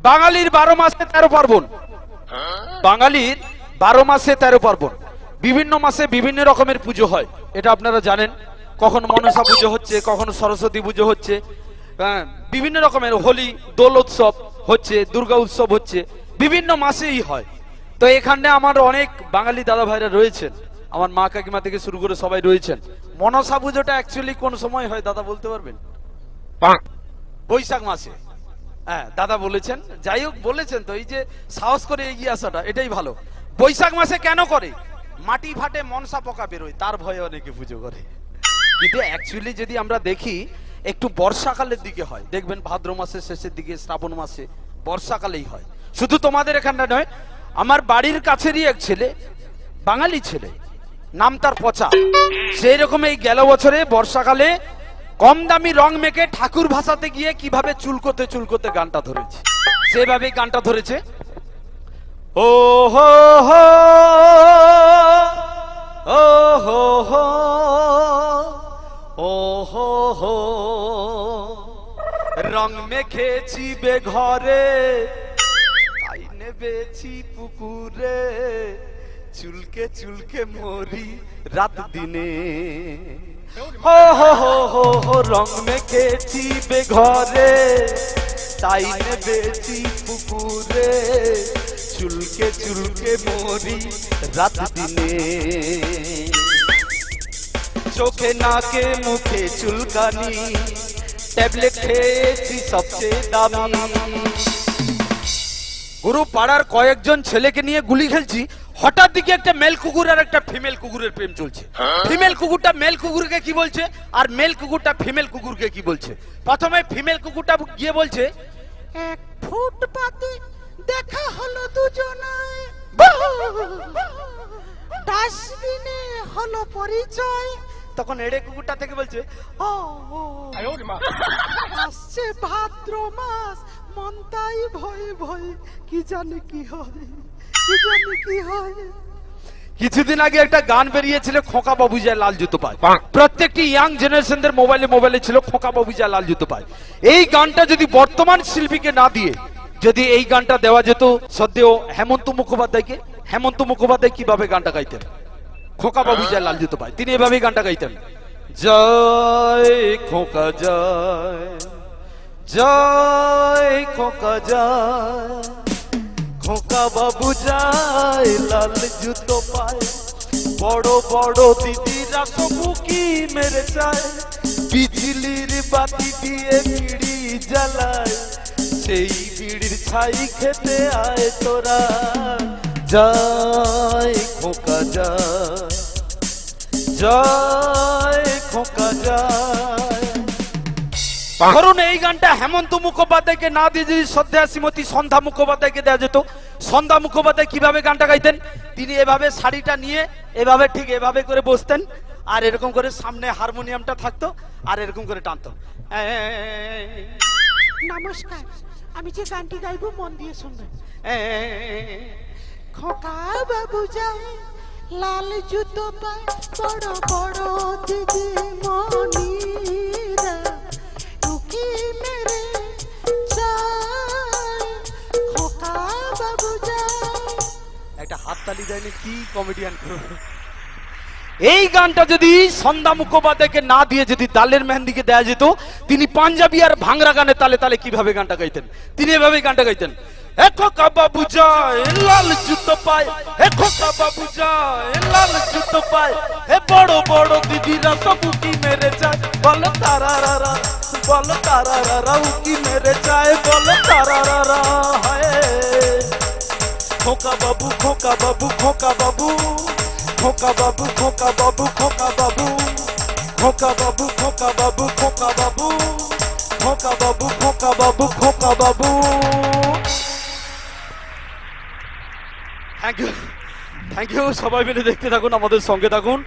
বাঙালির 12 মাসে 13 পার্বণ। বাঙালির 12 মাসে 13 পার্বণ। বিভিন্ন মাসে বিভিন্ন রকমের পুজো হয়, এটা আপনারা জানেন। কখনো মনসা পুজো হচ্ছে, কখনো সরস্বতী পুজো হচ্ছে, বিভিন্ন রকমের হোলি দোল উৎসব হচ্ছে, দুর্গা উৎসব হচ্ছে, বিভিন্ন মাসেই হয়। তো এখানে আমার অনেক বাঙালি দাদা ভাইরা রয়েছেন, আমার মা কাকিমা থেকে শুরু করে সবাই রয়েছেন। মনসা পুজোটা অ্যাকচুয়ালি কোন সময় হয় দাদা বলতে পারবেন? বৈশাখ মাসে। হ্যাঁ দাদা বলেছেন, যাই হোক বলেছেন তো, এই যে সাহস করে এগিয়ে আসাটা এটাই ভালো। বৈশাখ মাসে কেন করে? মাটি ফাটে মনসা পোকা বেরোয়, তার ভয়ে অনেকে পুজো করে। কিন্তু অ্যাকচুয়ালি যদি আমরা দেখি একটু বর্ষাকালের দিকে হয়, দেখবেন ভাদ্র মাসের শেষের দিকে, শ্রাবণ মাসে, বর্ষাকালেই হয়। শুধু তোমাদের এখানটা নয়, আমার বাড়ির কাছেরই এক ছেলে, বাঙালি ছেলে, নাম তার পচা, সেই রকম এই গেল বছরে বর্ষাকালে কম দামি রং মেখে ঠাকুর ভাসাতে গিয়ে কিভাবে চুলকোতে চুলকোতে গানটা ধরেছে, সেভাবেই গানটা ধরেছে। ও হো হো ও হো হো ও হো হো, রং মেখেছি বেঘরে, তাই নেবেছি পুকুরে, চুলকে চুলকে মরি রাত দিনে। হো হো হো হো হো, রং মেখেছি বেঘরে, তাই নেবেছি পুকুরে, চুলকে চুলকে মরি রাত দিনে। চোখে নাকে মুখে চুলকানি, ট্যাবলেট খেয়েছি সবচেয়ে দামি। গুরু পাড়ার কয়েকজন ছেলেকে নিয়ে গুলি খেলছি, হঠাৎ দিকে একটা মেল কুকুর আর একটা ফিমেল কুকুরের প্রেম চলছে। ফিমেল কুকুরটা মেল কুকুরকে কি বলছে, আর মেল কুকুরটা ফিমেল কুকুরকে কি বলছে। প্রথমে ফিমেল কুকুরটা গিয়ে বলছে, এক ফুটপাতে দেখা হলো দুজনায়, ডাস্টবিনে হলো পরিচয়। তখন এড়ে কুকুরটা থেকে বলছে, ও আসছে ভাদ্র মাস, মন তাই ভয়ে ভয়ে, কি জানি কি হয়, কি জানি কি হয়। কিছুদিন আগে একটা গান বেরিয়েছিল, খোকা বাবু যায় লাল জুতো পায়। প্রত্যেকটি ইয়াং জেনারেশনদের মোবাইলে ছিল খোকা বাবু যায় লাল জুতো পায়। এই গানটা যদি বর্তমান শিল্পীকে না দিয়ে যদি এই গানটা দেওয়া যেত সদ্যেও হেমন্ত মুখোপাধ্যায়কে, হেমন্ত মুখোপাধ্যায় কিভাবে গানটা গাইতেন, খোকা বাবু যায় লাল জুতো পায়, তিনি এভাবেই গানটা গাইতেন। জয় খোকা জয়, জয় খোকা জয়, খোকা বাবু যায় লাল জুতো পায়, বড় বড় দিদিরা সবু কি মেরে চায়, বিজলির বাতি দিয়ে বিড়ি জ্বালায়, সেই বিড়ির ছাই খেতে আয় তোরা, জয় খোকা জয়, জয় খোকা জয়। ধরুন এই গানটা হেমন্ত মুখোপাধ্যায়কে না দিয়ে যদি শ্রদ্ধা শ্রীমতী সন্ধ্যা মুখোপাধ্যায়কে দেওয়া যেত, সন্ধ্যা মুখোপাধ্যায় কিভাবে গানটা গাইতেন, তিনি এভাবে শাড়িটা নিয়ে এভাবে ঠিক এভাবে করে বসতেন, আর এরকম করে সামনে হারমোনিয়ামটা থাকতো, আর এরকম করে টানতো। নমস্কার, আমি যে গানটি গাইবো মন দিয়ে শুনবেন। খোকা বাবু যায় লাল জুতো পায়, বড় বড় দিদি মনিরা উকি মেরে যায়, খোকা বাবু যায়। একটা হাততালি দেয়নি, কি কমেডিয়ান করবে। এই গানটা যদি সন্ধ্যা মুখোপাধ্যায়কে না দিয়ে যদি দালের মেহেন্দিকে দেওয়া যেত, তিনি পাঞ্জাবি আর ভাংরা গানে তালে তালে কিভাবে গানটা গাইতেন, তিনি এভাবেই গানটা গাইতেন। এ খোকা বাবু যায় লাল জুতো পায়, এ খোকা বাবু যায় লাল জুতো পায়, এ বড় বড় দিদিরা সব উকি মেরে যায়, বলো তারারা, বলো তারারা, উকি মেরে যায়, বলো তারারা। হায় খোকা বাবু, খোকা বাবু, খোকা বাবু, খোকা বাবু, খোকা বাবু, খোকা বাবু, খোকা বাবু, খোকা বাবু, খোকা বাবু, খোকা বাবু, খোকা বাবু, খোকা বাবু। Thank you, thank you. সবাই মিলে দেখতে থাকুন, আমাদের সঙ্গে থাকুন।